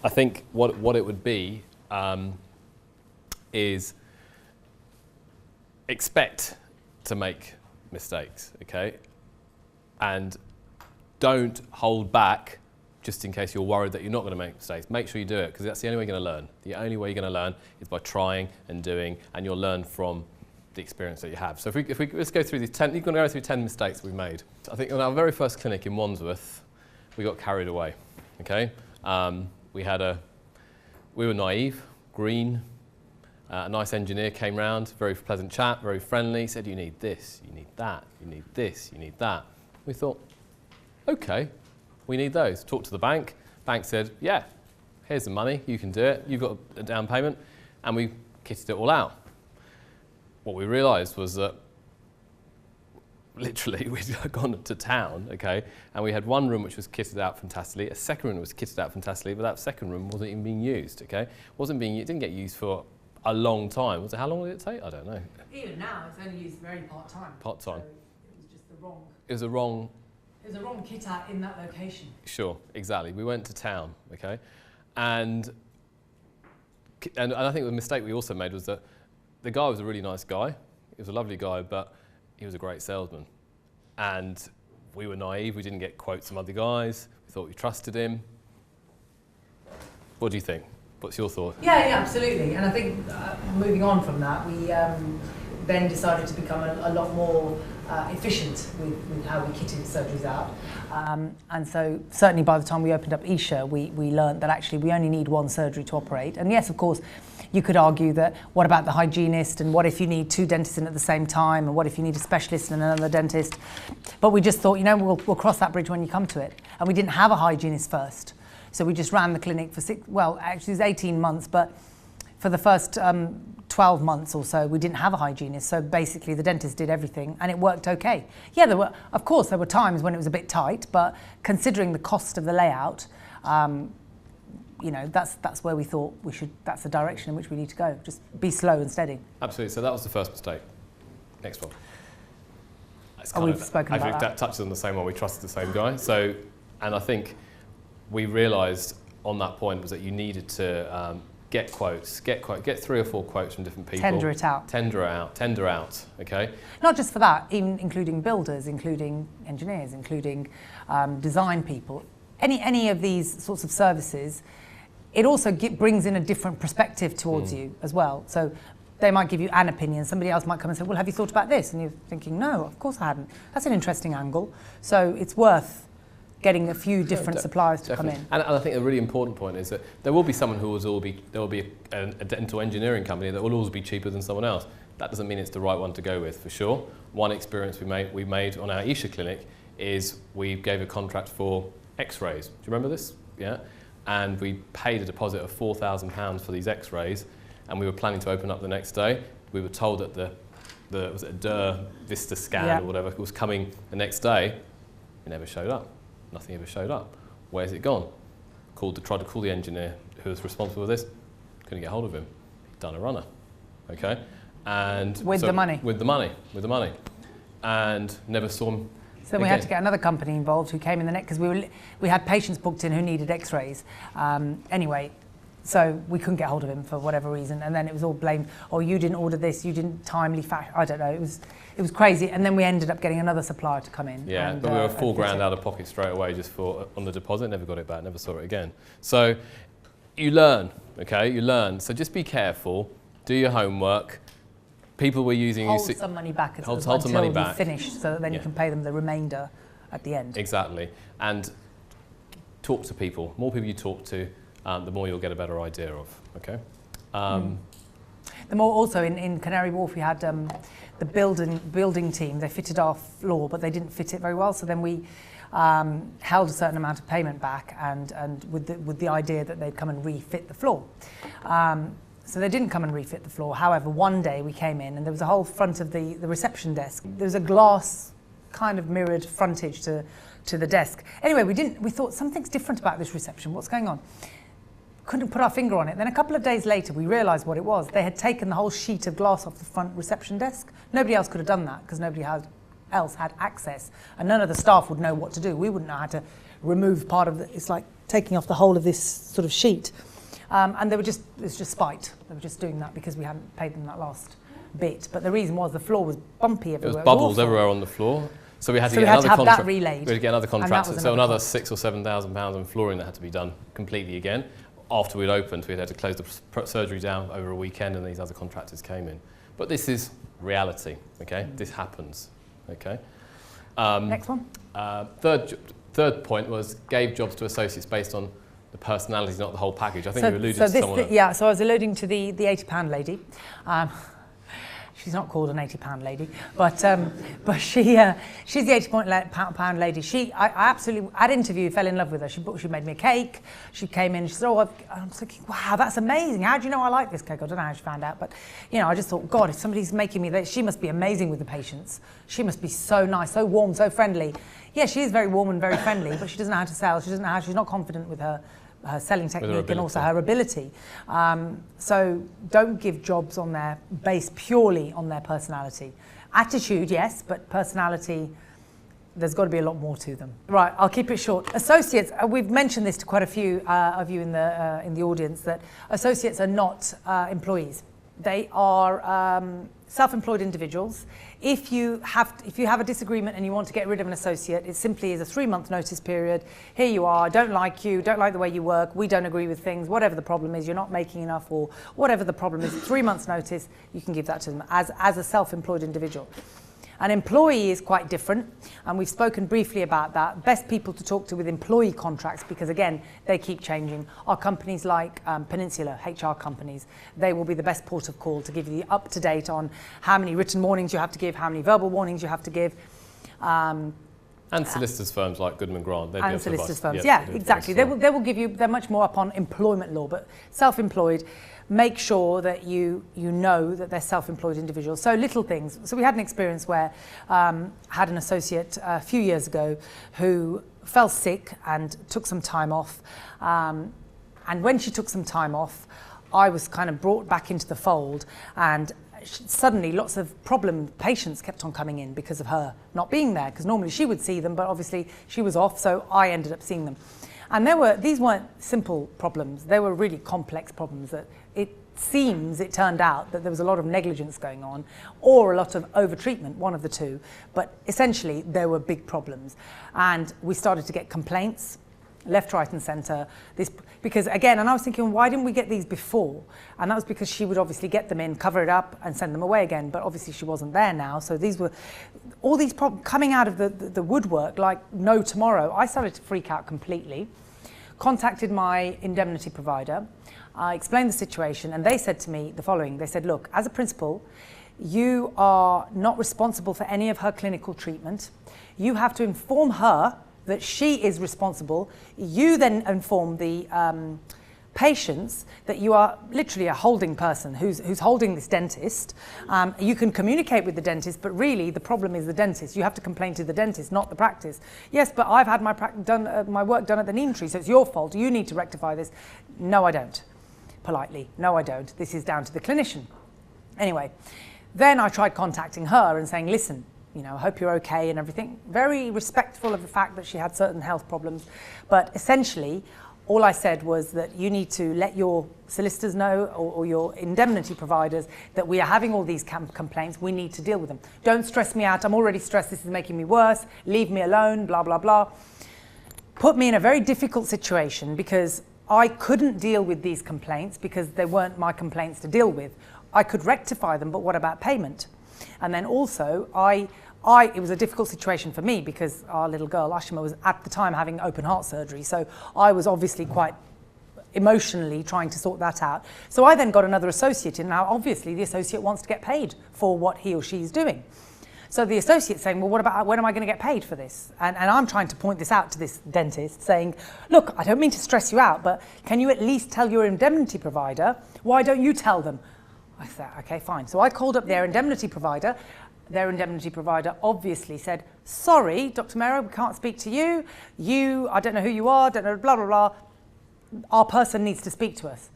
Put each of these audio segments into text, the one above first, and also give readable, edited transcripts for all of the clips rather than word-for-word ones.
I think what it would be is expect to make mistakes, okay? And don't hold back just in case you're worried that you're not going to make mistakes. Make sure you do it, because that's the only way you're going to learn. The only way you're going to learn is by trying and doing, and you'll learn from the experience that you have. So if we let's go through these 10, you're going to go through 10 mistakes we've made. I think on our very first clinic in Wandsworth, we got carried away, okay? We were naive, green. A nice engineer came round, very pleasant chap, very friendly, said, you need this, you need that, you need this, you need that. We thought, okay, we need those. Talked to the bank. Bank said, yeah, here's the money, you can do it, you've got a down payment, and we kitted it all out. What we realised was that literally we'd gone to town, okay, and we had one room which was kitted out fantastically, a second room was kitted out fantastically, but that second room wasn't even being used, okay? It didn't get used for a long time. How long did it take? I don't know. Even now, it's only used very part-time. Part-time. So it was just the wrong... It was a wrong... It was a wrong kit out in that location. Sure, exactly. We went to town, okay? And I think the mistake we also made was that the guy was a really nice guy. He was a lovely guy, but he was a great salesman. And we were naive. We didn't get quotes from other guys. We thought we trusted him. What do you think? What's your thought? Yeah, absolutely. And I think moving on from that, we then decided to become a lot more efficient with how we kitted surgeries out. And so certainly by the time we opened up Isha, we learned that actually we only need one surgery to operate. And yes, of course, you could argue that what about the hygienist, and what if you need two dentists in at the same time, and what if you need a specialist and another dentist? But we just thought, we'll cross that bridge when you come to it. And we didn't have a hygienist first. So we just ran the clinic for actually it was 18 months, but for the first 12 months or so, we didn't have a hygienist. So basically the dentist did everything and it worked okay. Yeah, there were times when it was a bit tight, but considering the cost of the layout, that's where we thought that's the direction in which we need to go. Just be slow and steady. Absolutely, so that was the first mistake. Next one. We've spoken about that. That touches on the same one, we trusted the same guy. So, and I think we realised on that point was that you needed to get quotes, get 3 or 4 quotes from different people. Tender it out. Tender out, okay? Not just for that, even including builders, including engineers, including design people. Any of these sorts of services, it also brings in a different perspective towards you as well. So they might give you an opinion, somebody else might come and say, well, have you thought about this? And you're thinking, no, of course I hadn't. That's an interesting angle. So it's worth getting a few different suppliers to come in. And I think a really important point is that there will be someone there will be a dental engineering company that will always be cheaper than someone else. That doesn't mean it's the right one to go with, for sure. One experience we made on our Isha clinic is we gave a contract for X-rays. Do you remember this? Yeah. And we paid a deposit of £4,000 for these X-rays, and we were planning to open up the next day. We were told that was it a DER Vista scan or whatever was coming the next day. It never showed up. Nothing ever showed up. Where's it gone? Tried to call the engineer who was responsible for this. Couldn't get hold of him. He'd done a runner. Okay, and with the money, and never saw him. So we had to get another company involved who came in the next, because we had patients booked in who needed X-rays. Anyway, so we couldn't get hold of him for whatever reason, and then it was all blamed. Oh, you didn't order this, you didn't timely I don't know. It was crazy, and then we ended up getting another supplier to come in. Yeah, but we were £4,000 out of pocket straight away just on the deposit. Never got it back. Never saw it again. So you learn, okay? You learn. So just be careful. Do your homework. People were using hold some money back until you finish, so that then you can pay them the remainder at the end. Exactly, and talk to people. More people you talk to, the more you'll get a better idea of. Okay. The more also in Canary Wharf we had the building team. They fitted our floor, but they didn't fit it very well. So then we held a certain amount of payment back, and with the idea that they'd come and refit the floor. So they didn't come and refit the floor. However, one day we came in and there was a whole front of the reception desk. There was a glass kind of mirrored frontage to the desk. Anyway, we thought something's different about this reception. What's going on? Couldn't put our finger on it. Then a couple of days later, we realised what it was. They had taken the whole sheet of glass off the front reception desk. Nobody else could have done that because nobody else had access, and none of the staff would know what to do. We wouldn't know how to remove part of it's like taking off the whole of this sort of sheet. And it was just spite. They were just doing that because we hadn't paid them that last bit. But the reason was the floor was bumpy everywhere. There was bubbles everywhere on the floor. So we had to get another have contract. that relayed. We had to get another contract. So another cost. £6,000 or £7,000 on flooring that had to be done completely again. After we'd opened, we had to close the surgery down over a weekend, and these other contractors came in. But this is reality, okay? This happens, okay? Next one. Third point was gave jobs to associates based on the personalities, not the whole package. I think you alluded to someone else. Yeah, so I was alluding to the £80 lady. She's not called an £80 lady, but she's the £80 lady. I absolutely, at interview, fell in love with her. She made me a cake. She came in, she said, oh, I'm thinking, wow, that's amazing. How do you know I like this cake? I don't know how she found out, but you know, I just thought, God, if somebody's making me that, she must be amazing with the patients. She must be so nice, so warm, so friendly. Yeah, she is very warm and very friendly, but she doesn't know how to sell. She doesn't know how, she's not confident with her selling technique and also her ability. So don't give jobs based purely on their personality. Attitude, yes, but personality, there's got to be a lot more to them. Right, I'll keep it short. Associates, we've mentioned this to quite a few of you in the audience, that associates are not employees. They are self-employed individuals. If you have a disagreement and you want to get rid of an associate, it simply is a 3-month notice period. Here you are, don't like the way you work, we don't agree with things, whatever the problem is, you're not making enough, or whatever the problem is, 3 months notice, you can give that to them as a self-employed individual. An employee is quite different, and we've spoken briefly about that. Best people to talk to with employee contracts, because again, they keep changing, are companies like Peninsula, HR companies. They will be the best port of call to give you the up-to-date on how many written warnings you have to give, how many verbal warnings you have to give. And solicitors firms like Goodman Grant. And solicitors firms, yeah, exactly. They will give you, they're much more up on employment law, but self-employed, make sure that you know that they're self-employed individuals. So little things. So we had an experience where had an associate a few years ago who fell sick and took some time off. And when she took some time off, I was kind of brought back into the fold, and suddenly lots of patients kept on coming in because of her not being there, because normally she would see them, but obviously she was off, so I ended up seeing them. And these weren't simple problems, they were really complex problems that it turned out that there was a lot of negligence going on, or a lot of overtreatment, one of the two, but essentially there were big problems. And we started to get complaints, left, right and centre, because again, and I was thinking, why didn't we get these before? And that was because she would obviously get them in, cover it up and send them away again, but obviously she wasn't there now, so these were, all these problems coming out of the woodwork like no tomorrow. I started to freak out completely, contacted my indemnity provider, I explained the situation, and they said to me the following. They said, look, as a principal, you are not responsible for any of her clinical treatment. You have to inform her that she is responsible. You then inform the patients that you are literally a holding person who's holding this dentist. You can communicate with the dentist, but really the problem is the dentist. You have to complain to the dentist, not the practice. Yes, but I've had my work done at the Neem Tree, so it's your fault. You need to rectify this. No, I don't. Politely, no, I don't. This is down to the clinician. Anyway, then I tried contacting her and saying, listen, you know, I hope you're okay and everything. Very respectful of the fact that she had certain health problems, but essentially, all I said was that you need to let your solicitors know, or your indemnity providers, that we are having all these complaints, we need to deal with them. Don't stress me out, I'm already stressed, this is making me worse, leave me alone, blah, blah, blah. Put me in a very difficult situation, because I couldn't deal with these complaints because they weren't my complaints to deal with. I could rectify them, but what about payment? And then also, it was a difficult situation for me because our little girl, Ashima, was at the time having open heart surgery. So I was obviously quite emotionally trying to sort that out. So I then got another associate in. Now, obviously, the associate wants to get paid for what he or she is doing. So the associate's saying, well, what about, when am I going to get paid for this? And I'm trying to point this out to this dentist, saying, look, I don't mean to stress you out, but can you at least tell your indemnity provider? Why don't you tell them? I said, okay, fine. So I called up their indemnity provider. Their indemnity provider obviously said, sorry, Dr. Mehra, we can't speak to you. I don't know who you are, don't know, blah, blah, blah. Our person needs to speak to us.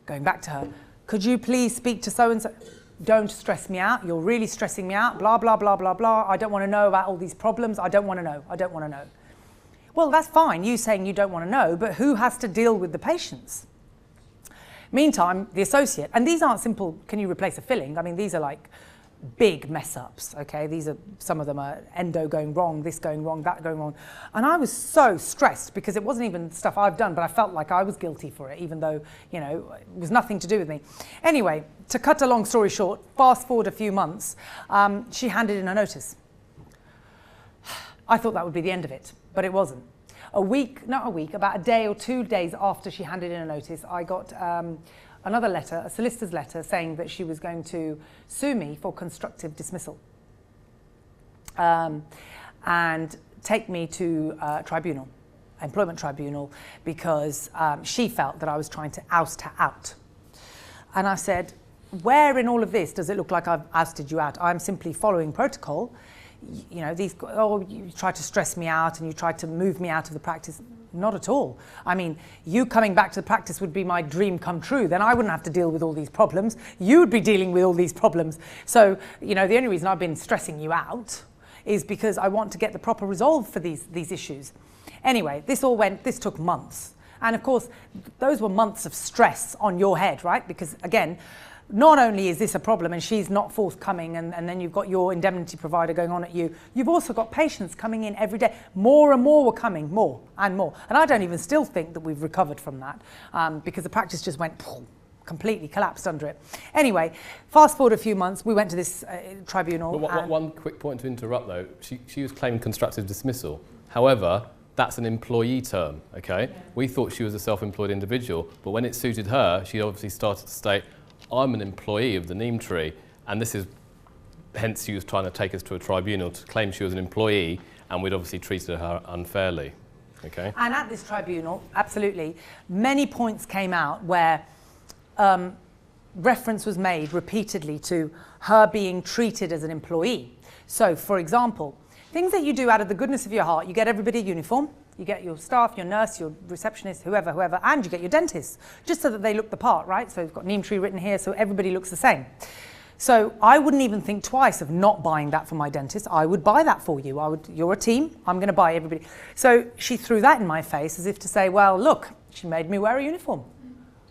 Going back to her, could you please speak to so-and-so? Don't stress me out. You're really stressing me out. Blah, blah, blah, blah, blah. I don't want to know about all these problems. I don't want to know. I don't want to know. Well, that's fine, you saying you don't want to know, but who has to deal with the patients? Meantime, the associate, and these aren't simple, can you replace a filling? I mean, these are like big mess ups, okay? These are, some of them are endo going wrong, this going wrong, that going wrong. And I was so stressed because it wasn't even stuff I've done, but I felt like I was guilty for it, even though, you know, it was nothing to do with me. Anyway, to cut a long story short, fast forward a few months, she handed in a notice. I thought that would be the end of it, but it wasn't. About a day or 2 days after she handed in a notice, I got another letter, a solicitor's letter, saying that she was going to sue me for constructive dismissal and take me to tribunal, employment tribunal, because she felt that I was trying to oust her out. And I said, where in all of this does it look like I've ousted you out? I'm simply following protocol. You know, you tried to stress me out and you tried to move me out of the practice. Not at all. I mean, you coming back to the practice would be my dream come true. Then I wouldn't have to deal with all these problems. You would be dealing with all these problems. So, you know, the only reason I've been stressing you out is because I want to get the proper resolve for these issues. Anyway, this took months. And of course, those were months of stress on your head, right? Because again, not only is this a problem and she's not forthcoming and then you've got your indemnity provider going on at you, you've also got patients coming in every day. More and more were coming, more and more. And I don't even still think that we've recovered from that because the practice just went completely collapsed under it. Anyway, fast forward a few months, we went to this tribunal. But one quick point to interrupt though, she was claiming constructive dismissal. However, that's an employee term, okay? Yeah. We thought she was a self-employed individual, but when it suited her, she obviously started to state, I'm an employee of the Neem Tree, and this is, hence she was trying to take us to a tribunal to claim she was an employee, and we'd obviously treated her unfairly, okay? And at this tribunal, absolutely, many points came out where reference was made repeatedly to her being treated as an employee. So, for example, things that you do out of the goodness of your heart, you get everybody a uniform, you get your staff, your nurse, your receptionist, whoever, and you get your dentist, just so that they look the part, right? So you've got Neem Tree written here, so everybody looks the same. So I wouldn't even think twice of not buying that for my dentist. I would buy that for you. You're a team, I'm going to buy everybody. So she threw that in my face as if to say, well, look, she made me wear a uniform.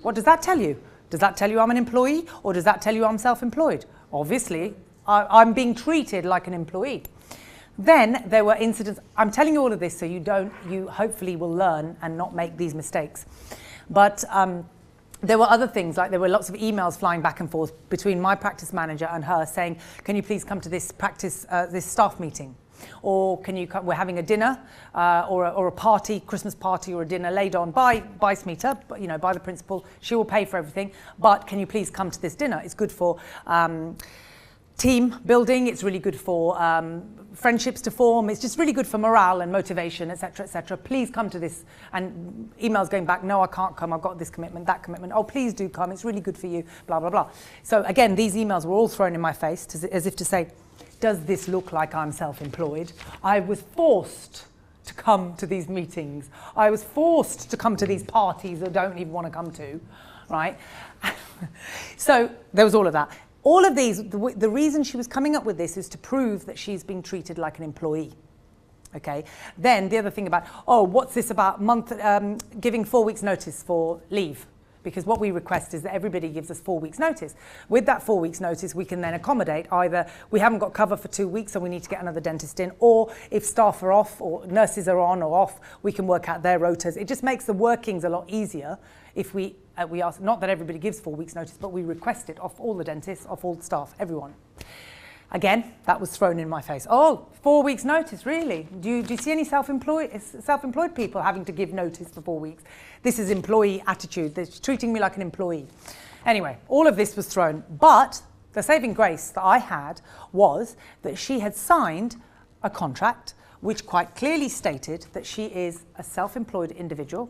What does that tell you? Does that tell you I'm an employee, or does that tell you I'm self-employed? Obviously, I'm being treated like an employee. Then there were incidents. I'm telling you all of this so you hopefully will learn and not make these mistakes. But there were other things, like there were lots of emails flying back and forth between my practice manager and her saying, can you please come to this practice, this staff meeting? Or can you come, we're having a dinner or a party, Christmas party or a dinner laid on by Smita, you know, by the principal. She will pay for everything, but can you please come to this dinner? It's good for team building, it's really good for friendships to form, it's just really good for morale and motivation, etc., etc. Please come to this. And emails going back, no, I can't come, I've got this commitment, that commitment. Oh, please do come, it's really good for you, blah, blah, blah. So again, these emails were all thrown in my face as if to say, does this look like I'm self-employed? I was forced to come to these meetings. I was forced to come to these parties I don't even want to come to, right? So there was all of that. All of these, the reason she was coming up with this is to prove that she's being treated like an employee. Okay. Then the other thing about, oh, what's this about giving 4 weeks notice for leave? Because what we request is that everybody gives us 4 weeks notice. With that 4 weeks notice, we can then accommodate either we haven't got cover for 2 weeks and we need to get another dentist in, or if staff are off or nurses are on or off, we can work out their rotas. It just makes the workings a lot easier if we ask, not that everybody gives 4 weeks notice, but we request it off all the dentists, off all the staff, everyone. Again, that was thrown in my face. Oh, 4 weeks notice, really? Do you see any self-employed people having to give notice for 4 weeks? This is employee attitude. They're treating me like an employee. Anyway, all of this was thrown. But the saving grace that I had was that she had signed a contract which quite clearly stated that she is a self-employed individual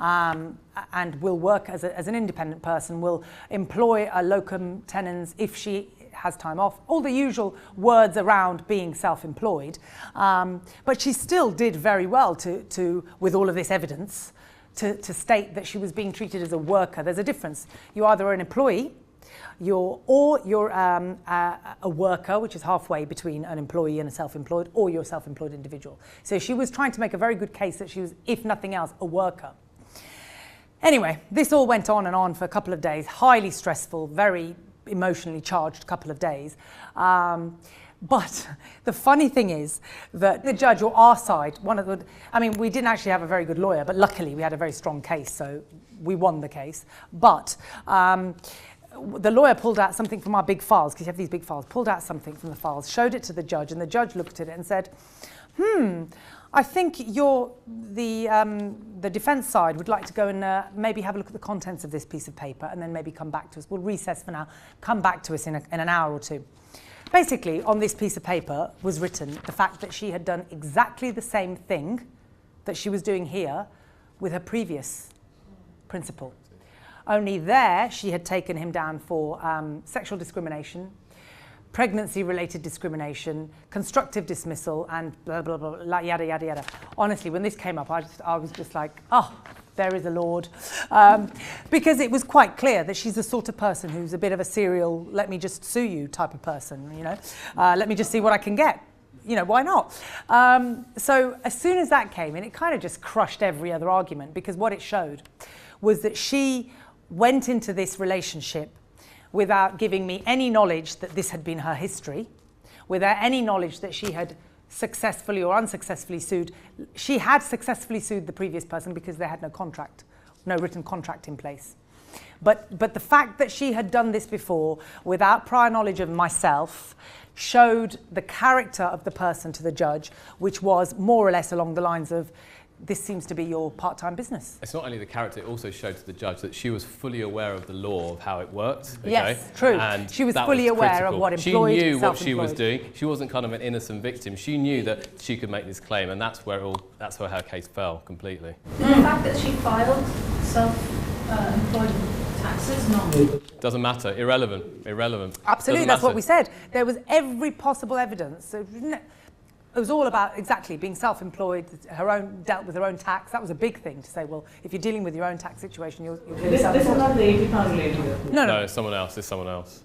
and will work as an independent person, will employ a locum tenens if she has time off, all the usual words around being self-employed. But she still did very well with all of this evidence, to state that she was being treated as a worker. There's a difference. You either are an employee You're a worker, which is halfway between an employee and a self-employed, or you're a self-employed individual. So she was trying to make a very good case that she was, if nothing else, a worker. Anyway, this all went on and on for a couple of days, highly stressful, very emotionally charged couple of days. But the funny thing is that the judge, or our side, we didn't actually have a very good lawyer, but luckily we had a very strong case, so we won the case. But the lawyer pulled out something from our big files, because you have these big files, pulled out something from the files, showed it to the judge, and the judge looked at it and said, I think the defence side would like to go and maybe have a look at the contents of this piece of paper and then maybe come back to us. We'll recess for now, come back to us in an hour or two. Basically, on this piece of paper was written the fact that she had done exactly the same thing that she was doing here with her previous principal. Only there, she had taken him down for sexual discrimination, pregnancy-related discrimination, constructive dismissal, and blah, blah, blah, yada, yada, yada. Honestly, when this came up, I was just like, oh, there is a Lord. Because it was quite clear that she's the sort of person who's a bit of a serial, let me just sue you type of person, you know. Let me just see what I can get. You know, why not? So as soon as that came in, it kind of just crushed every other argument, because what it showed was that she went into this relationship without giving me any knowledge that this had been her history, without any knowledge that she had successfully or unsuccessfully sued. She had successfully sued the previous person because they had no contract, no written contract in place. But the fact that she had done this before without prior knowledge of myself showed the character of the person to the judge, which was more or less along the lines of, this seems to be your part-time business. It's not only the character, it also showed to the judge that she was fully aware of the law of how it worked. Okay? Yes, true. And she was fully aware of what employed, she knew what she was doing. She wasn't kind of an innocent victim. She knew that she could make this claim, and that's where her case fell completely. The fact that she filed self-employed taxes, not... Doesn't matter. Irrelevant. Absolutely, that's what we said. There was every possible evidence. So, it was all about exactly being self-employed, dealt with her own tax. That was a big thing to say, well, if you're dealing with your own tax situation, you're this is not the 80-pound lady. No, it's someone else. It's someone else.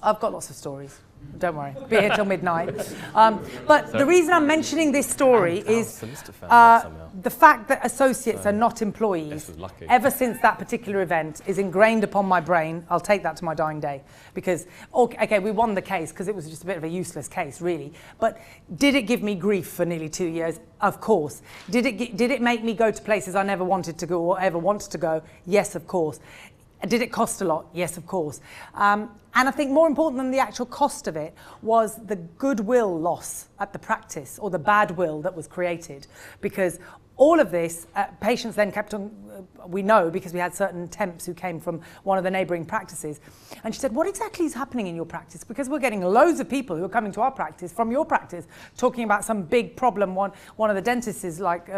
I've got lots of stories. Don't worry. Be here till midnight. But the reason I'm mentioning this story is the fact that associates are not employees, ever since that particular event, is ingrained upon my brain. I'll take that to my dying day. Because, okay, we won the case because it was just a bit of a useless case, really. But did it give me grief for nearly 2 years? Of course. Did it make me go to places I never wanted to go or ever wanted to go? Yes, of course. Did it cost a lot? Yes, of course. And I think more important than the actual cost of it was the goodwill loss at the practice, or the bad will that was created. Because all of this, patients then kept on, we know because we had certain temps who came from one of the neighbouring practices. And she said, what exactly is happening in your practice? Because we're getting loads of people who are coming to our practice from your practice, talking about some big problem. One of the dentists is like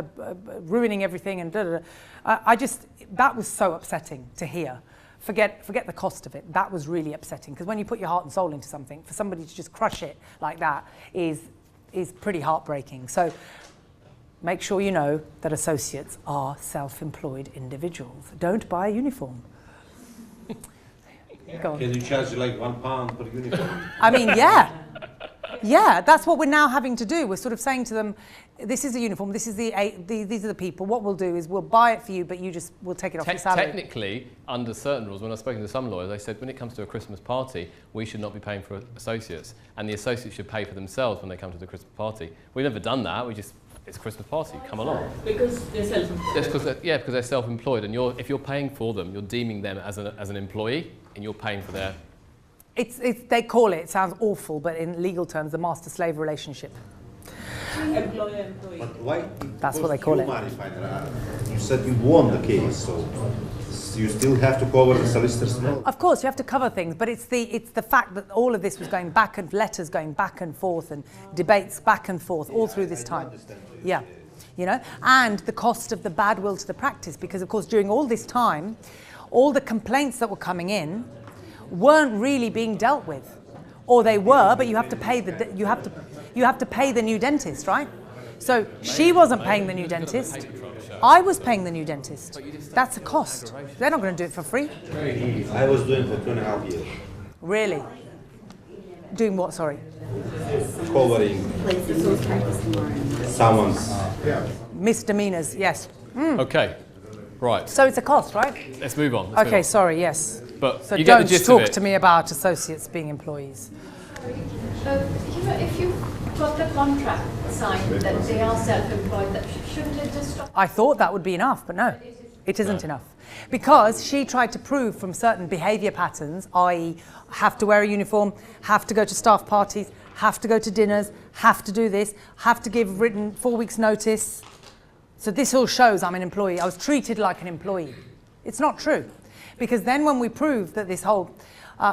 ruining everything and that was so upsetting to hear. Forget the cost of it. That was really upsetting, because when you put your heart and soul into something, for somebody to just crush it like that is pretty heartbreaking. So make sure you know that associates are self-employed individuals. Don't buy a uniform. Go on. Can you charge like £1 per uniform? I mean, yeah. Yeah, that's what we're now having to do. We're sort of saying to them, this is a uniform, these are the people. What we'll do is we'll buy it for you, but we'll take it off your salary. Technically, under certain rules, when I've spoken to some lawyers, they said when it comes to a Christmas party, we should not be paying for associates, and the associates should pay for themselves when they come to the Christmas party. We've never done that. It's a Christmas party, come along. Because they're self-employed. Because they're self-employed, and if you're paying for them, you're deeming them as an employee, and you're paying for their... They call it sounds awful, but in legal terms, the master-slave relationship. Employer-employee. But why? That's what they call it. You said you won the case, so you still have to cover the solicitor's note. Of course, you have to cover things, but it's the fact that all of this was going back, and letters going back and forth, and debates back and forth all through this time. Yeah, you know, and the cost of the bad will to the practice, because of course during all this time, all the complaints that were coming in weren't really being dealt with, or they were, but you have to pay the new dentist, right? So she wasn't paying the new dentist. I was paying the new dentist. That's a cost. They're not going to do it for free. I was doing for 2.5 years. Really? Doing what, sorry? Covering someone's. Misdemeanors, yes. Okay, right. So it's a cost, right? Let's move on. Okay, sorry, yes. But So you get the don't gist of talk it. to me about associates being employees. If you've got the contract signed that they are self-employed, that shouldn't it just stop? I thought that would be enough, but no, it isn't enough. Because she tried to prove from certain behaviour patterns, i.e. have to wear a uniform, have to go to staff parties, have to go to dinners, have to do this, have to give written 4 weeks notice. So this all shows I'm an employee. I was treated like an employee. It's not true. Because then when we proved that this whole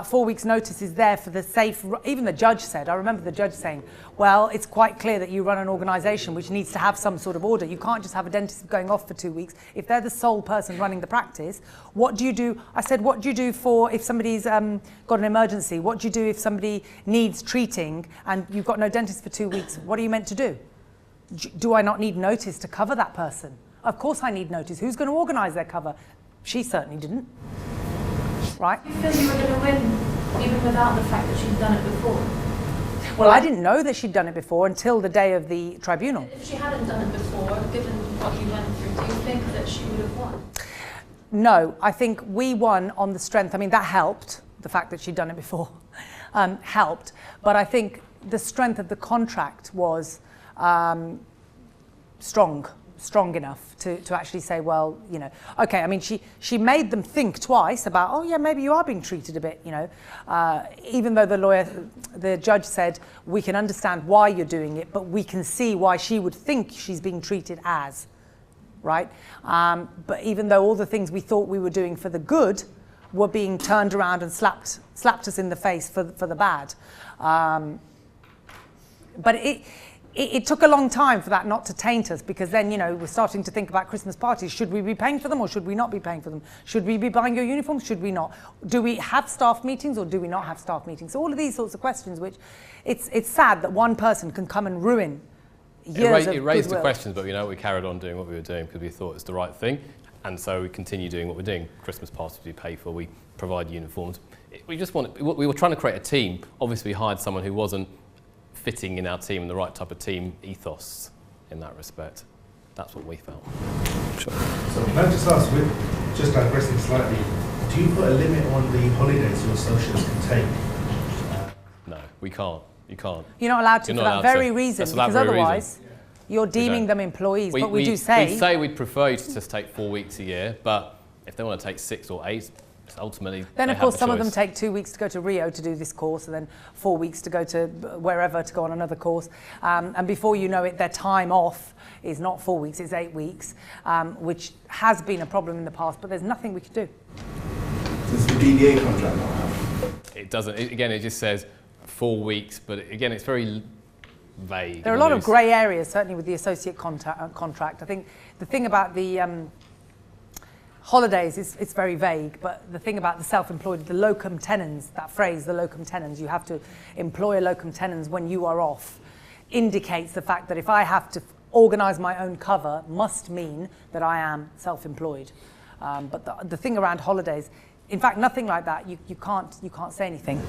4 weeks notice is there for the safe, even the judge said, I remember the judge saying, well, it's quite clear that you run an organisation which needs to have some sort of order. You can't just have a dentist going off for 2 weeks. If they're the sole person running the practice, what do you do? I said, what do you do for if somebody's got an emergency? What do you do if somebody needs treating and you've got no dentist for 2 weeks? What are you meant to do? Do I not need notice to cover that person? Of course I need notice. Who's going to organise their cover? She certainly didn't. Right? You feel you were going to win even without the fact that she'd done it before? Well, I didn't know that she'd done it before until the day of the tribunal. If she hadn't done it before, given what you went through, do you think that she would have won? No, I think we won on the strength. I mean, that helped, the fact that she'd done it before, helped. But I think the strength of the contract was strong enough to actually say, well, you know, okay, I mean, she made them think twice about, oh yeah, maybe you are being treated a bit, you know, even though the judge said, we can understand why you're doing it, but we can see why she would think she's being treated as, right? But even though all the things we thought we were doing for the good were being turned around and slapped us in the face for the bad. But it took a long time for that not to taint us, because then, you know, we're starting to think about Christmas parties. Should we be paying for them or should we not be paying for them? Should we be buying your uniforms? Should we not? Do we have staff meetings or do we not have staff meetings? So all of these sorts of questions, which it's sad that one person can come and ruin years of It raised the goodwill. questions, but you know, we carried on doing what we were doing because we thought it was the right thing. And so we continue doing what we're doing. Christmas parties we pay for, we provide uniforms. We were trying to create a team. Obviously we hired someone who wasn't fitting in our team and the right type of team ethos in that respect. That's what we felt. Sure. So can I just ask, just digressing slightly, do you put a limit on the holidays your associates can take? No, we can't. You can't. You're not allowed to You're for not that allowed very to. reason, That's for that because very otherwise you're deeming don't. them employees. But we do we say we'd prefer you to just take 4 weeks a year, but if they want to take 6 or 8, ultimately then they of course have some the of them choice. take 2 weeks to go to Rio to do this course, and then 4 weeks to go to wherever to go on another course, and before you know it, their time off is not 4 weeks, it's 8 weeks, which has been a problem in the past, but there's nothing we could do. Does the BDA contract not have? It doesn't. Again, it just says 4 weeks, but again, it's very vague. There are a lot of grey areas, certainly with the associate contract. I think the thing about the holidays is it's very vague, but the thing about the self-employed, the locum tenens, that phrase, the locum tenens, you have to employ a locum tenens when you are off, indicates the fact that if I have to organise my own cover, must mean that I am self-employed. But the thing around holidays, in fact, nothing like that. You can't say anything.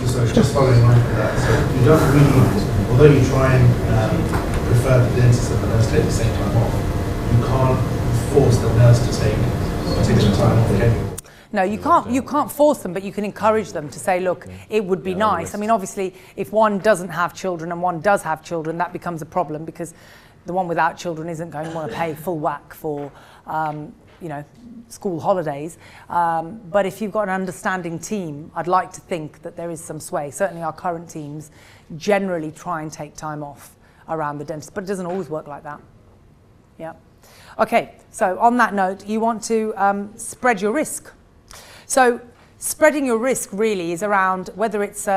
So just following on from that, so you don't really, although you try and prefer the dentist and the nurse take the same time off, you can't force the nurse to take particular time off, can you? No, you can't force them, but you can encourage them to say, look, it would be nice. I mean, obviously, if one doesn't have children and one does have children, that becomes a problem, because the one without children isn't going to want to pay full whack for, you know, school holidays. But if you've got an understanding team, I'd like to think that there is some sway. Certainly our current teams generally try and take time off around the dentist, but it doesn't always work like that. Yeah. Okay, so on that note, you want to spread your risk. So spreading your risk really is around whether it's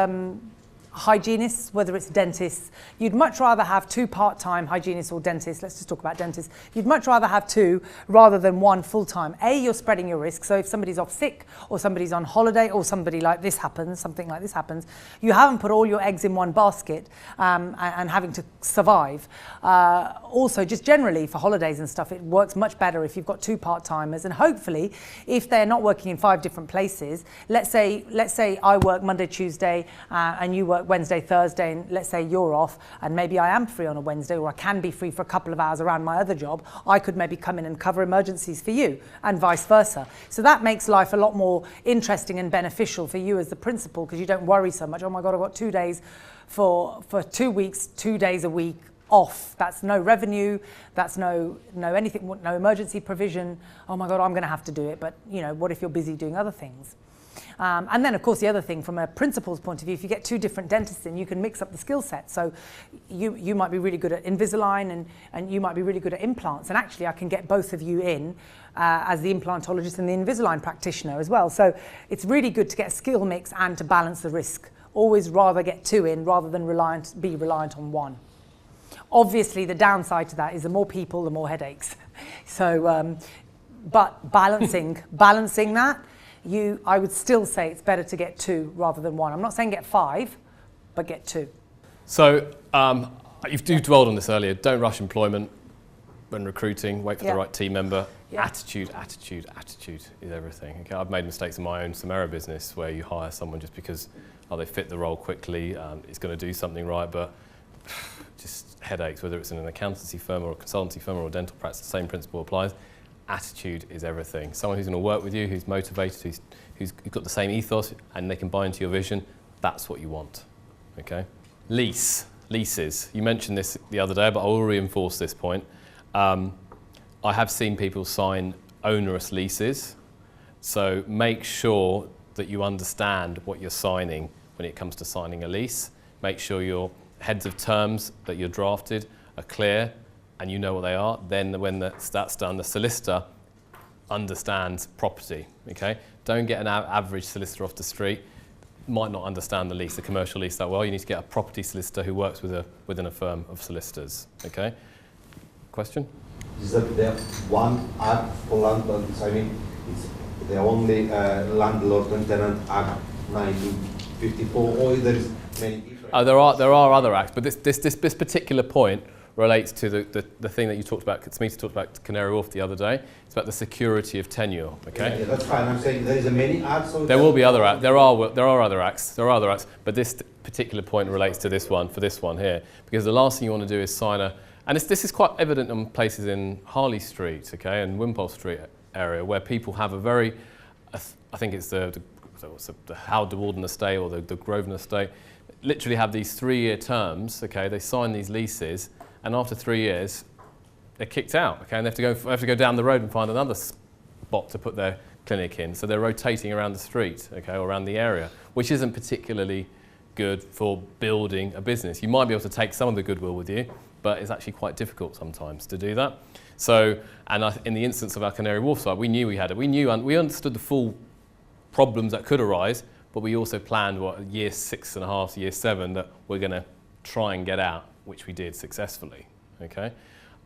hygienists, whether it's dentists, you'd much rather have 2 part-time hygienists or dentists. Let's just talk about dentists. You'd much rather have 2 rather than 1 full-time. You're spreading your risk. So if somebody's off sick or somebody's on holiday or something like this happens, you haven't put all your eggs in one basket and having to survive. Also, just generally for holidays and stuff, it works much better if you've got 2 part-timers, and hopefully if they're not working in 5 different places, let's say I work Monday, Tuesday, and you work Wednesday, Thursday, and let's say you're off, and maybe I am free on a Wednesday, or I can be free for a couple of hours around my other job, I could maybe come in and cover emergencies for you, and vice versa. So that makes life a lot more interesting and beneficial for you as the principal, because you don't worry so much, oh my God, I've got 2 days for 2 weeks, 2 days a week off. That's no revenue, that's no anything, no emergency provision. Oh my God, I'm going to have to do it, but you know, what if you're busy doing other things? And then, of course, the other thing from a principal's point of view, if you get 2 different dentists in, you can mix up the skill set. So you might be really good at Invisalign and you might be really good at implants. And actually, I can get both of you in as the implantologist and the Invisalign practitioner as well. So it's really good to get a skill mix and to balance the risk. Always rather get 2 in rather than be reliant on 1. Obviously, the downside to that is the more people, the more headaches. So, but balancing that, I would still say it's better to get 2 rather than 1. I'm not saying get 5, but get 2. So you've dwelled on this earlier. Don't rush employment when recruiting. Wait for the right team member. Yeah. Attitude is everything. Okay, I've made mistakes in my own Samera business where you hire someone just because they fit the role quickly, it's going to do something right, but just headaches, whether it's in an accountancy firm or a consultancy firm or a dental practice, the same principle applies. Attitude is everything. Someone who's going to work with you, who's motivated, who's got the same ethos, and they can buy into your vision. That's what you want. Okay. Leases. You mentioned this the other day, but I will reinforce this point. I have seen people sign onerous leases, so make sure that you understand what you're signing when it comes to signing a lease. Make sure your heads of terms that you're drafted are clear and you know what they are. Then when that's done, the solicitor understands property, okay? Don't get an average solicitor off the street, might not understand the lease, the commercial lease that well. You need to get a property solicitor who works within a firm of solicitors, okay? Question? Is that there one act for landlords? I mean, it's the only Landlord and Tenant Act 1954, or there is many different? There are other acts, but this particular point relates to the thing that you talked about, Smita talked about Canary Wharf the other day. It's about the security of tenure, okay? Yeah, that's fine. I'm saying there is a many acts. So there will be other acts. There are other acts. But this particular point relates to this one, for this one here, because the last thing you want to do is sign a, and this is quite evident in places in Harley Street, okay, and Wimpole Street area, where people have a very, I think it's the Howard de Walden estate or the Grosvenor estate, literally have these 3-year terms, okay, they sign these leases, and after 3 years, they're kicked out, okay, and they have to go down the road and find another spot to put their clinic in. So they're rotating around the street, okay, or around the area, which isn't particularly good for building a business. You might be able to take some of the goodwill with you, but it's actually quite difficult sometimes to do that. So, and in the instance of our Canary Wharf site, we knew we had it. We understood the full problems that could arise, but we also planned year 6.5, year 7 that we're going to try and get out, which we did successfully. Okay,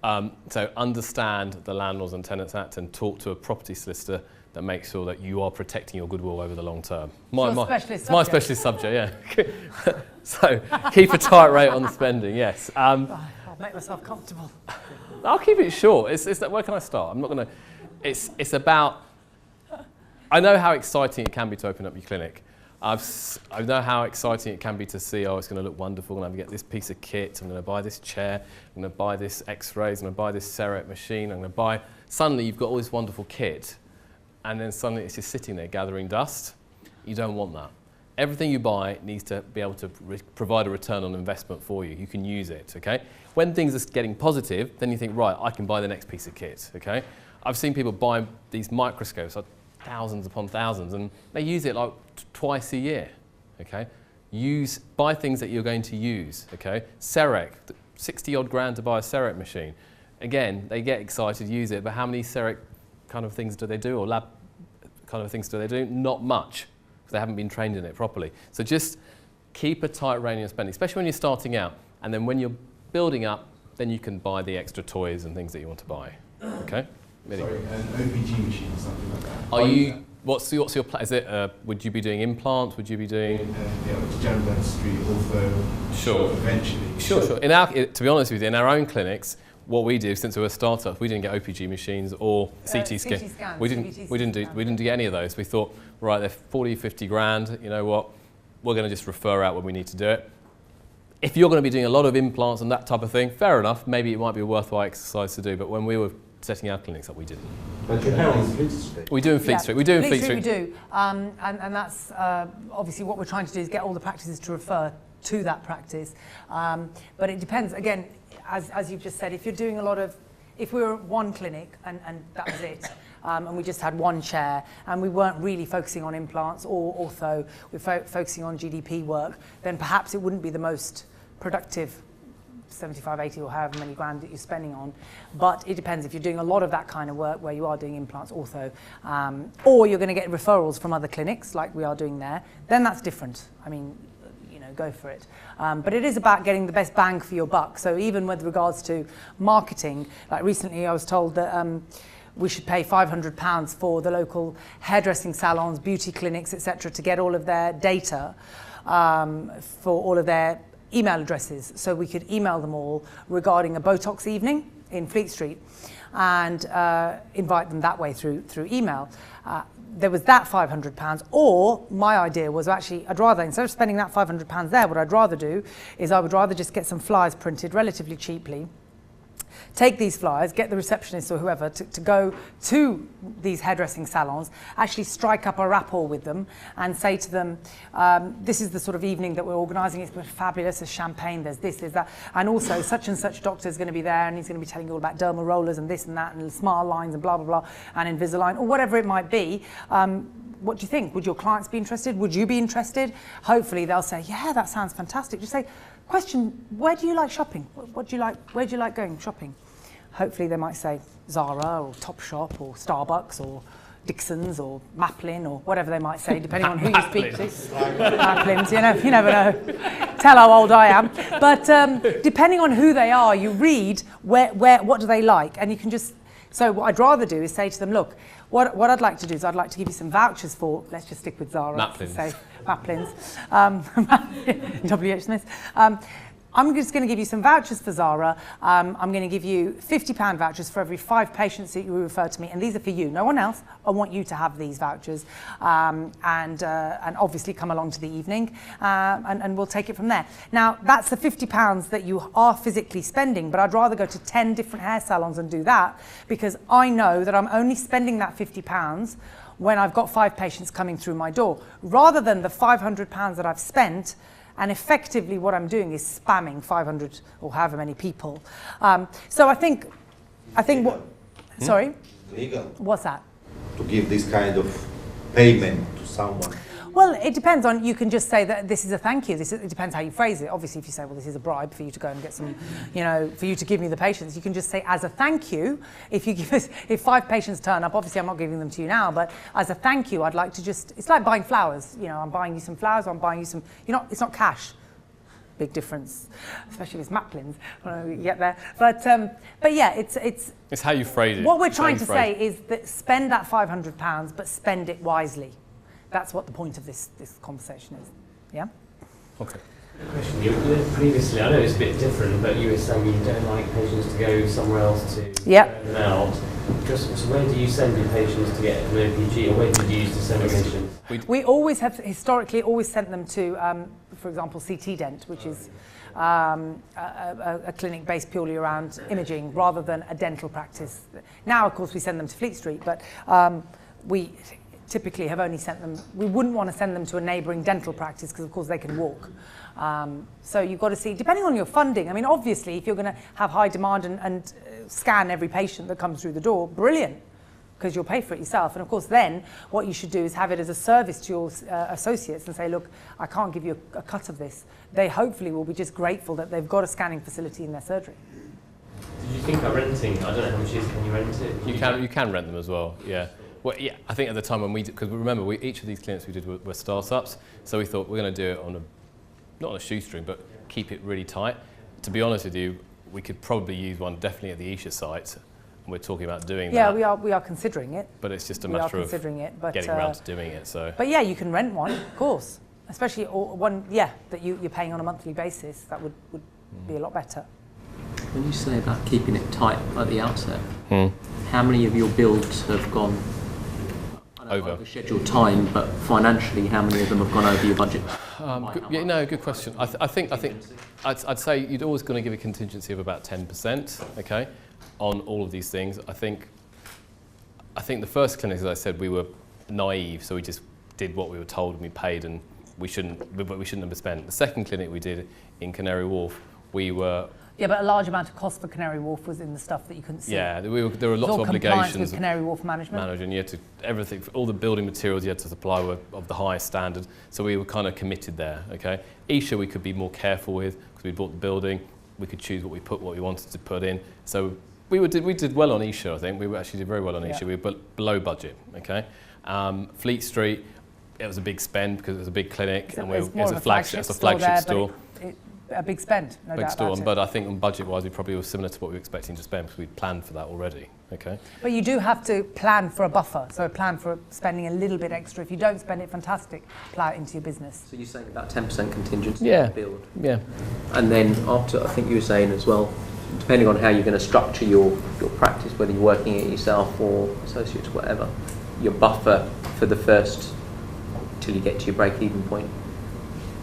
so understand the Landlords and Tenants Act and talk to a property solicitor that makes sure that you are protecting your goodwill over the long term. My specialist subject, yeah. So keep a tight rate on the spending. Yes. I'll make myself comfortable. I'll keep it short. It's where can I start? I'm not going to. It's about. I know how exciting it can be to open up your clinic. I know how exciting it can be to see, oh, it's going to look wonderful, I'm going to get this piece of kit, I'm going to buy this chair, I'm going to buy this x-rays, I'm going to buy this CEREC machine, I'm going to buy... Suddenly you've got all this wonderful kit, and then suddenly it's just sitting there gathering dust. You don't want that. Everything you buy needs to be able to provide a return on investment for you. You can use it, okay? When things are getting positive, then you think, right, I can buy the next piece of kit, okay? I've seen people buy these microscopes, thousands upon thousands, and they use it like twice a year, okay? Buy things that you're going to use, okay? CEREC, 60 odd grand to buy a CEREC machine. Again, they get excited, use it, but how many CEREC kind of things do they do, or lab kind of things do they do? Not much, because they haven't been trained in it properly. So just keep a tight rein on spending, especially when you're starting out. And then when you're building up, then you can buy the extra toys and things that you want to buy. Okay? Sorry, an OPG machine or something like that. Are you? What's your plan? Is it? Would you be doing implants? Would you be doing? General dentistry, ortho. Sure. Eventually. Sure. To be honest with you, in our own clinics, what we do, since we were a startup, we didn't get OPG machines or CT scans. We didn't do any of those. We thought, right, they're 40, 50 grand. You know what? We're going to just refer out when we need to do it. If you're going to be doing a lot of implants and that type of thing, fair enough. Maybe it might be a worthwhile exercise to do. But when we were setting our clinics up, we didn't. But you have in Fleet Street. We do in Fleet Street. We do in Fleet Street. We do, and that's obviously what we're trying to do is get all the practices to refer to that practice. But it depends. Again, as you've just said, if you're doing a lot of, if we were one clinic and that was it, and we just had one chair and we weren't really focusing on implants or ortho, we're focusing on GDP work, then perhaps it wouldn't be the most productive 75, 80 or however many grand that you're spending on. But it depends. If you're doing a lot of that kind of work where you are doing implants, ortho, or you're going to get referrals from other clinics like we are doing there, then that's different. I mean, you know, go for it. But it is about getting the best bang for your buck. So even with regards to marketing, like recently I was told that we should pay £500 for the local hairdressing salons, beauty clinics, etc., to get all of their data for all of their email addresses, so we could email them all regarding a Botox evening in Fleet Street and invite them that way through email. There was that £500, or my idea was actually, I'd rather, instead of spending that £500 there, what I'd rather do is I would rather just get some flyers printed relatively cheaply, take these flyers, get the receptionist or whoever to go to these hairdressing salons, actually strike up a rapport with them and say to them, this is the sort of evening that we're organising, it's fabulous, there's champagne, there's this, there's that, and also such and such doctor is going to be there and he's going to be telling you all about dermal rollers and this and that and smile lines and blah, blah, blah, and Invisalign, or whatever it might be. What do you think? Would your clients be interested? Would you be interested? Hopefully they'll say, yeah, that sounds fantastic. Just say, question, where do you like shopping? What do you like, where do you like going shopping? Hopefully they might say Zara or Topshop or Starbucks or Dixon's or Maplin or whatever they might say, depending on who you speak to. Maplin's, you never know. Tell how old I am. But depending on who they are, you read what do they like, and you can just. So what I'd rather do is say to them, look, what I'd like to do is I'd like to give you some vouchers for. Let's just stick with Zara. Maplin's. Say Maplin's. W.H. Smith. I'm just going to give you some vouchers for Zara. I'm going to give you £50 vouchers for every 5 patients that you refer to me, and these are for you, no one else. I want you to have these vouchers, and obviously come along to the evening, and we'll take it from there. Now, that's the £50 that you are physically spending, but I'd rather go to 10 different hair salons and do that, because I know that I'm only spending that £50 when I've got 5 patients coming through my door, rather than the £500 that I've spent. And effectively what I'm doing is spamming 500 or however many people. So I think what, sorry? Legal. What's that? To give this kind of payment to someone. Well, it depends on, you can just say that this is a thank you. It depends how you phrase it. Obviously, if you say, well, this is a bribe for you to go and get some, for you to give me the patients, you can just say, as a thank you, if you give us, if 5 patients turn up, obviously I'm not giving them to you now, but as a thank you, I'd like to just, it's like buying flowers. I'm buying you some flowers, I'm buying you some, it's not cash. Big difference, especially if it's Maplin's when we get there. But yeah, it's how you phrase it. What we're trying to say is that spend that £500, but spend it wisely. That's what the point of this conversation is. Yeah? Okay. Question. Previously, I know it's a bit different, but you were saying you don't like patients to go somewhere else to yep. them out. So where do you send your patients to get an OPG, or where did you use to send your patients? We always have, historically, always sent them to, for example, CT Dent, which is a clinic based purely around imaging, rather than a dental practice. Now, of course, we send them to Fleet Street, but we typically have only sent them, we wouldn't want to send them to a neighbouring dental practice because of course they can walk. So you've got to see, depending on your funding, I mean obviously if you're going to have high demand and scan every patient that comes through the door, brilliant, because you'll pay for it yourself. And of course then what you should do is have it as a service to your associates and say, look, I can't give you a cut of this. They hopefully will be just grateful that they've got a scanning facility in their surgery. Did you think of renting? I don't know how much it is, can you rent it? You can rent them as well, yeah. Well, yeah, I think at the time when we did, because remember, each of these clinics we did were startups, so we thought we're going to do it on a not on a shoestring, but keep it really tight. To be honest with you, we could probably use one definitely at the Isha site, and we're talking about doing that. Yeah, we are considering it. But it's just a matter of getting around to doing it. So. But yeah, you can rent one, of course. Especially one, that you're paying on a monthly basis. That would be a lot better. When you say about keeping it tight at the outset, how many of your builds have gone over scheduled time, but financially, how many of them have gone over your budget? Good question. I'd say you'd always going to give a contingency of about 10%, okay, on all of these things. I think the first clinic, as I said, we were naive, so we just did what we were told and we paid, and we shouldn't have spent. The second clinic we did in Canary Wharf, we were... Yeah, but a large amount of cost for Canary Wharf was in the stuff that you couldn't see. Yeah, there were lots of obligations. With Canary Wharf management. You had to, everything, all the building materials you had to supply were of the highest standard, so we were kind of committed there, okay? Isha we could be more careful with, because we bought the building, we could choose what we wanted to put in. So we did well on Isha, I think. We actually did very well on Isha. We were below budget, okay? Fleet Street, it was a big spend because it was a big clinic, and it was a flagship store. A big spend, no doubt about it. But I think on budget-wise, we probably were similar to what we were expecting to spend because we'd planned for that already. Okay. But you do have to plan for a buffer, so plan for spending a little bit extra. If you don't spend it, fantastic, plough it into your business. So you're saying about 10% contingency build? Yeah. And then after, I think you were saying as well, depending on how you're going to structure your practice, whether you're working it yourself or associates or whatever, your buffer for the first, till you get to your break-even point.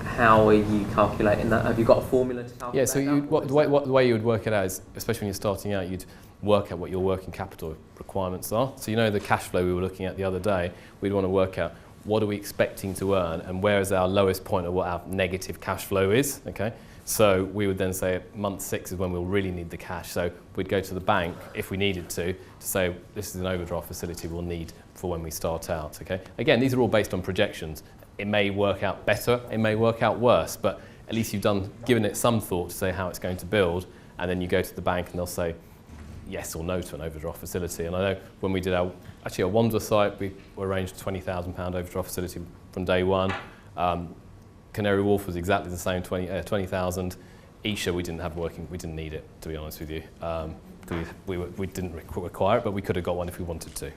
How are you calculating that? Have you got a formula to calculate that? Yeah, so the way you would work it out is, especially when you're starting out, you'd work out what your working capital requirements are. So you know the cash flow we were looking at the other day, we'd want to work out what are we expecting to earn and where is our lowest point of what our negative cash flow is, okay? So we would then say month 6 is when we'll really need the cash. So we'd go to the bank, if we needed to say this is an overdraft facility we'll need for when we start out, okay? Again, these are all based on projections. It may work out better, it may work out worse, but at least you've given it some thought to say how it's going to build, and then you go to the bank and they'll say yes or no to an overdraft facility. And I know when we did our Wandsworth site, we arranged a £20,000 overdraft facility from day one. Canary Wharf was exactly the same, 20,000. Isha, we didn't need it, to be honest with you. We didn't require it, but we could have got one if we wanted to.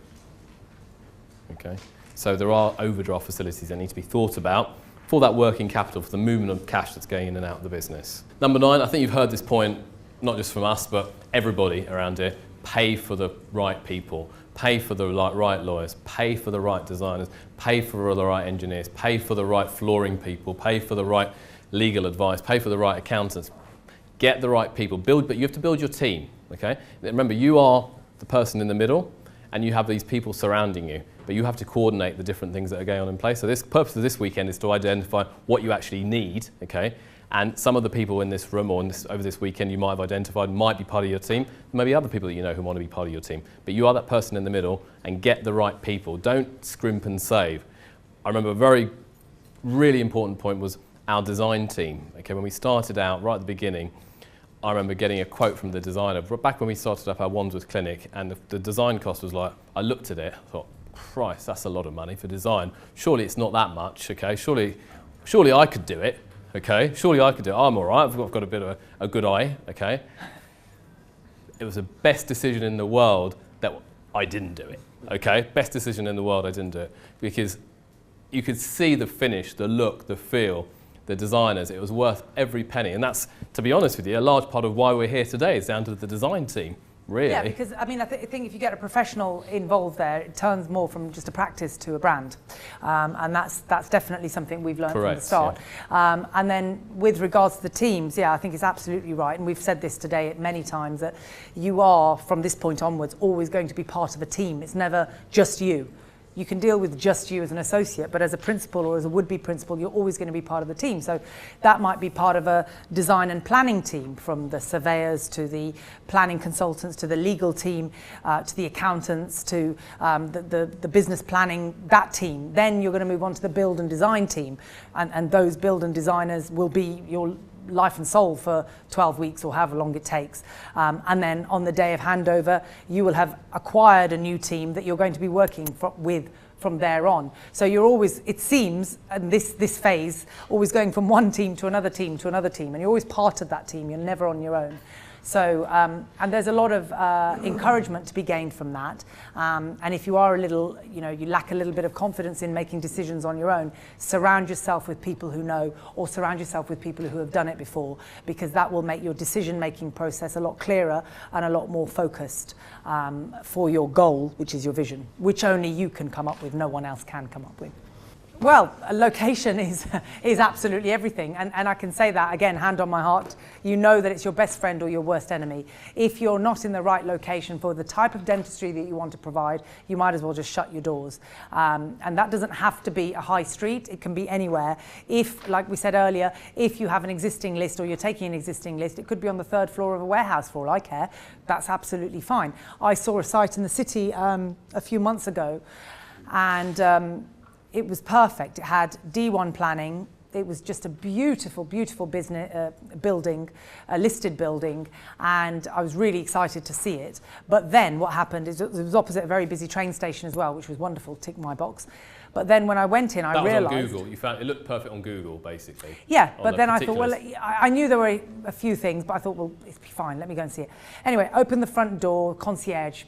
Okay. So there are overdraft facilities that need to be thought about for that working capital, for the movement of cash that's going in and out of the business. Number 9, I think you've heard this point, not just from us, but everybody around here, pay for the right people, pay for the right lawyers, pay for the right designers, pay for the right engineers, pay for the right flooring people, pay for the right legal advice, pay for the right accountants. Get the right people, but you have to build your team, okay? Remember, you are the person in the middle, and you have these people surrounding you, but you have to coordinate the different things that are going on in place. So the purpose of this weekend is to identify what you actually need, okay? And some of the people in this room or over this weekend you might have identified might be part of your team. Maybe other people that you know who want to be part of your team. But you are that person in the middle, and get the right people. Don't scrimp and save. I remember a really important point was our design team. Okay, when we started out right at the beginning, I remember getting a quote from the designer back when we started up our Wandsworth clinic, and the design cost was like, I looked at it, I thought, Christ, that's a lot of money for design. Surely it's not that much, okay? Surely I could do it, okay? Surely I could do it. I'm all right, I've got a bit of a good eye, okay? It was the best decision in the world that I didn't do it, okay? Best decision in the world I didn't do it, because you could see the finish, the look, the feel, the designers. It was worth every penny, and that's, to be honest with you, a large part of why we're here today is down to the design team, really. Yeah, because I mean, I think if you get a professional involved there, it turns more from just a practice to a brand, and that's definitely something we've learned from the start. Yeah. And then with regards to the teams, yeah, I think it's absolutely right, and we've said this today many times, that you are, from this point onwards, always going to be part of a team. It's never just you. You can deal with just you as an associate, but as a principal or as a would-be principal, you're always going to be part of the team. So that might be part of a design and planning team, from the surveyors to the planning consultants to the legal team, to the accountants to the business planning, that team. Then you're going to move on to the build and design team, and those build and designers will be your life and soul for 12 weeks or however long it takes. And then on the day of handover, you will have acquired a new team that you're going to be working with from there on. So you're always, it seems, in this phase, always going from one team to another team to another team, and you're always part of that team, you're never on your own. So, and there's a lot of encouragement to be gained from that. And if you are a little, you lack a little bit of confidence in making decisions on your own, surround yourself with people who know, or surround yourself with people who have done it before, because that will make your decision-making process a lot clearer and a lot more focused for your goal, which is your vision, which only you can come up with, no one else can come up with. Well, a location is absolutely everything, and I can say that again, hand on my heart. You know that it's your best friend or your worst enemy. If you're not in the right location for the type of dentistry that you want to provide, you might as well just shut your doors. And that doesn't have to be a high street, it can be anywhere. If, like we said earlier, if you have an existing list or you're taking an existing list, it could be on the 3rd floor of a warehouse for all I care. That's absolutely fine. I saw a site in the city a few months ago, and it was perfect. It had D1 planning. It was just a beautiful, beautiful business building, a listed building, and I was really excited to see it. But then what happened is it was opposite a very busy train station as well, which was wonderful, tick my box. But then when I went in, I realised... That was on Google. You found it looked perfect on Google, basically. Yeah, but then I thought, well, I knew there were a few things, but I thought, well, it's fine, let me go and see it. Anyway, opened the front door, concierge,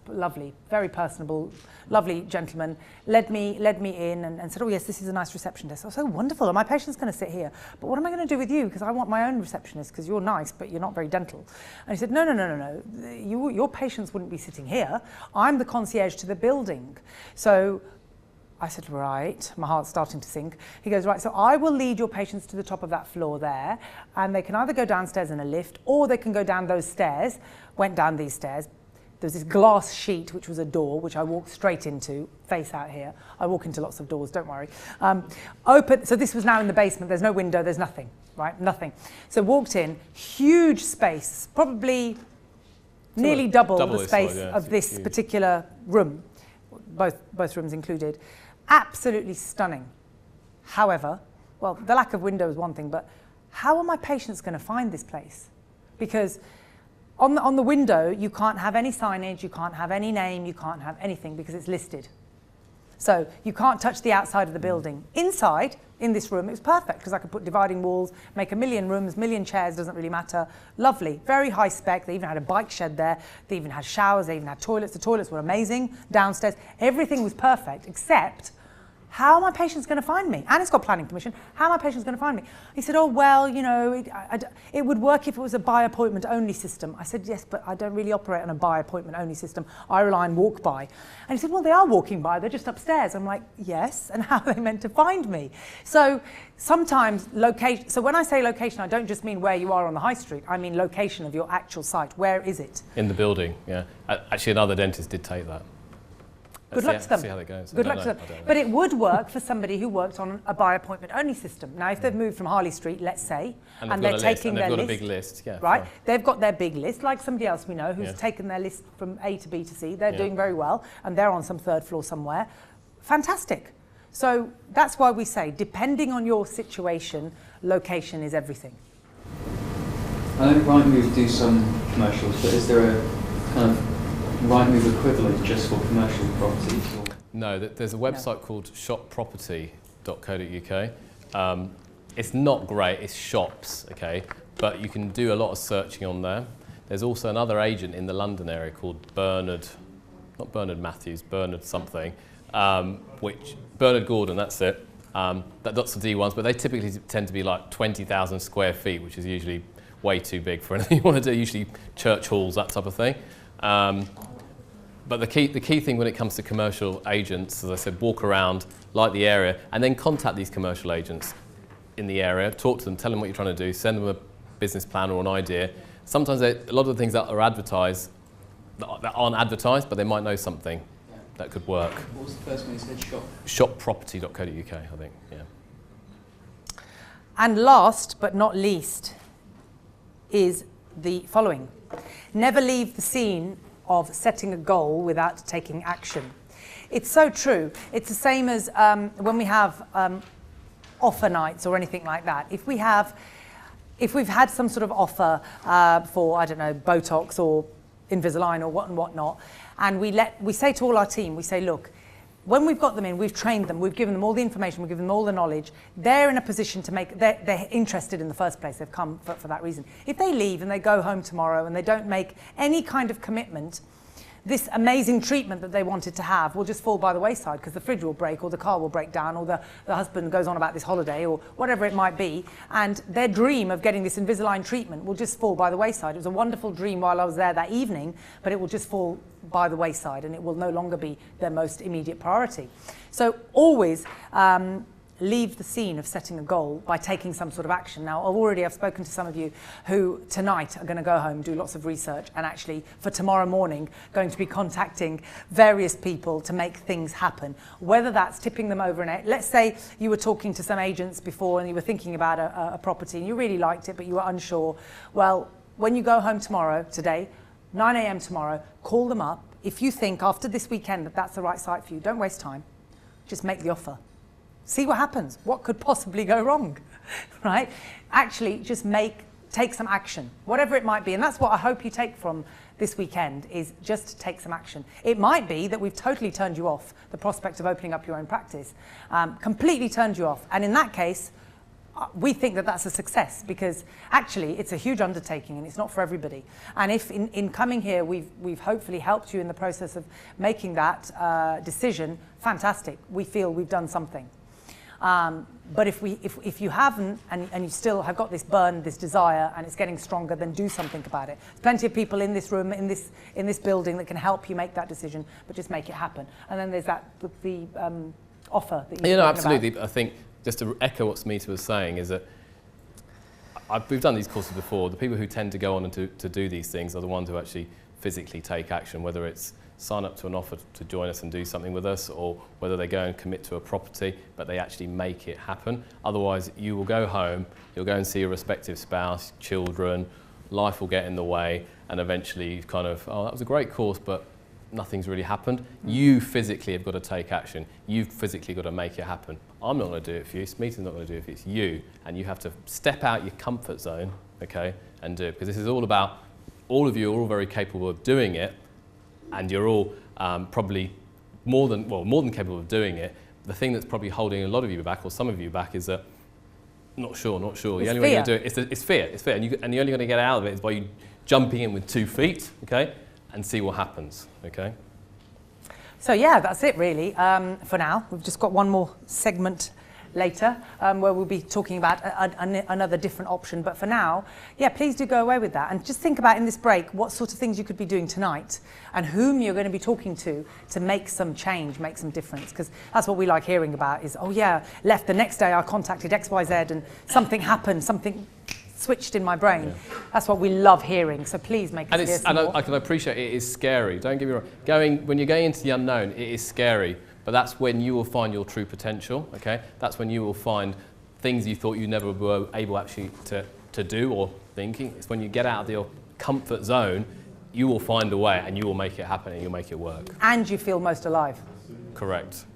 lovely, very personable, lovely gentleman, led me in and said, oh yes, this is a nice reception desk. I was so wonderful, my patient's going to sit here. But what am I going to do with you? Because I want my own receptionist, because you're nice, but you're not very dental. And he said, no. Your patients wouldn't be sitting here. I'm the concierge to the building. So I said, right, my heart's starting to sink. He goes, right, so I will lead your patients to the top of that floor there, and they can either go downstairs in a lift, or they can go down those stairs. Went down these stairs. There was this glass sheet, which was a door, which I walked straight into, face out here. I walk into lots of doors, don't worry. Open, so this was now in the basement. There's no window, there's nothing, right, nothing. So walked in, huge space, probably nearly double the space of this particular room, both rooms included. Absolutely stunning. However, well, the lack of window is one thing, but how are my patients going to find this place? Because on the window, you can't have any signage, you can't have any name, you can't have anything because it's listed. So you can't touch the outside of the building. Inside, in this room, it was perfect because I could put dividing walls, make 1,000,000 rooms, 1,000,000 chairs, doesn't really matter. Lovely, very high spec. They even had a bike shed there. They even had showers, they even had toilets. The toilets were amazing, downstairs. Everything was perfect, except how are my patients going to find me? And it's got planning permission. How are my patients going to find me? He said, oh, well, it would work if it was a by appointment only system. I said, yes, but I don't really operate on a by appointment only system. I rely on walk by. And he said, well, they are walking by. They're just upstairs. I'm like, yes. And how are they meant to find me? So sometimes location. So when I say location, I don't just mean where you are on the high street. I mean location of your actual site. Where is it? In the building, yeah. Actually, another dentist did take that. Good luck to them. See how that goes. Good luck to them. But it would work for somebody who worked on a by appointment only system. Now, if they've moved from Harley Street, let's say, and they're taking their list, they've got a big list, yeah, right? They've got their big list, like somebody else we know who's taken their list from A to B to C. They're doing very well, and they're on some 3rd floor somewhere. Fantastic. So that's why we say, depending on your situation, location is everything. I know Rightmove do some commercials, but is there a kind of Rightmove equivalent just for commercial properties? No, there's a website called shopproperty.co.uk. It's not great, it's shops, okay, but you can do a lot of searching on there. There's also another agent in the London area called Bernard Matthews, Bernard something, Bernard Gordon, that's it. Lots of D1s, but they typically tend to be like 20,000 square feet, which is usually way too big for anything you want to do, usually church halls, that type of thing. But the key thing when it comes to commercial agents, as I said, walk around, like the area, and then contact these commercial agents in the area, talk to them, tell them what you're trying to do, send them a business plan or an idea. Sometimes a lot of the things that are advertised, that aren't advertised, but they might know something that could work. What was the first one you said? Shopproperty.co.uk, I think, yeah. And last but not least is the following. Never leave the scene of setting a goal without taking action. It's so true. It's the same as when we have offer nights or anything like that. If we've had some sort of offer for, I don't know, Botox or Invisalign or whatnot, and we say to all our team, we say, look, when we've got them in, we've trained them, we've given them all the information, we've given them all the knowledge, they're in a position to make, they're interested in the first place, they've come for that reason. If they leave and they go home tomorrow and they don't make any kind of commitment, this amazing treatment that they wanted to have will just fall by the wayside because the fridge will break or the car will break down or the husband goes on about this holiday or whatever it might be, and their dream of getting this Invisalign treatment will just fall by the wayside. It was a wonderful dream while I was there that evening, but it will just fall by the wayside and it will no longer be their most immediate priority. So always leave the scene of setting a goal by taking some sort of action. Now, I've spoken to some of you who tonight are going to go home, do lots of research, and actually for tomorrow morning going to be contacting various people to make things happen. Whether that's tipping them over let's say you were talking to some agents before and you were thinking about a property and you really liked it but you were unsure. Well, when you go home today, 9 a.m. tomorrow, call them up. If you think after this weekend that that's the right site for you, don't waste time. Just make the offer. See what happens. What could possibly go wrong, right? Actually, just take some action, whatever it might be. And that's what I hope you take from this weekend, is just take some action. It might be that we've totally turned you off the prospect of opening up your own practice, completely turned you off. And in that case, we think that that's a success because actually it's a huge undertaking and it's not for everybody. And if in coming here we've hopefully helped you in the process of making that decision, fantastic. We feel we've done something. But if you haven't and you still have got this burn, this desire, and it's getting stronger, then do something about it. There's plenty of people in this room, in this building, that can help you make that decision, but just make it happen. And then there's the offer that you're talking absolutely. about. I think just to echo what Smita was saying is that we've done these courses before. The people who tend to go on and to do these things are the ones who actually physically take action, whether it's sign up to an offer to join us and do something with us, or whether they go and commit to a property, but they actually make it happen. Otherwise, you will go home, you'll go and see your respective spouse, children, life will get in the way, and eventually you kind of, oh, that was a great course, but nothing's really happened. You physically have got to take action. You've physically got to make it happen. I'm not going to do it for you. Smita's not going to do it for you. It's you, and you have to step out your comfort zone, okay, and do it, because this is all about, all of you are all very capable of doing it, and you're all probably more than capable of doing it. The thing that's probably holding a lot of you back, or some of you back, is that not sure. It's the only way you do it it's fear, and you're only going to get out of it is by you jumping in with 2 feet, okay, and see what happens, okay. So yeah, that's it really for now. We've just got one more segment later where we'll be talking about another different option, but for now, yeah, please do go away with that and just think about in this break what sort of things you could be doing tonight and whom you're going to be talking to make some change, make some difference, because that's what we like hearing about is, oh yeah, left the next day I contacted XYZ and something happened, something switched in my brain. Yeah. That's what we love hearing, so please make us hear some more. I can appreciate it is scary, don't get me wrong. When you're going into the unknown, it is scary. But that's when you will find your true potential, okay? That's when you will find things you thought you never were able actually to do or thinking. It's when you get out of your comfort zone, you will find a way and you will make it happen and you'll make it work. And you feel most alive. Correct.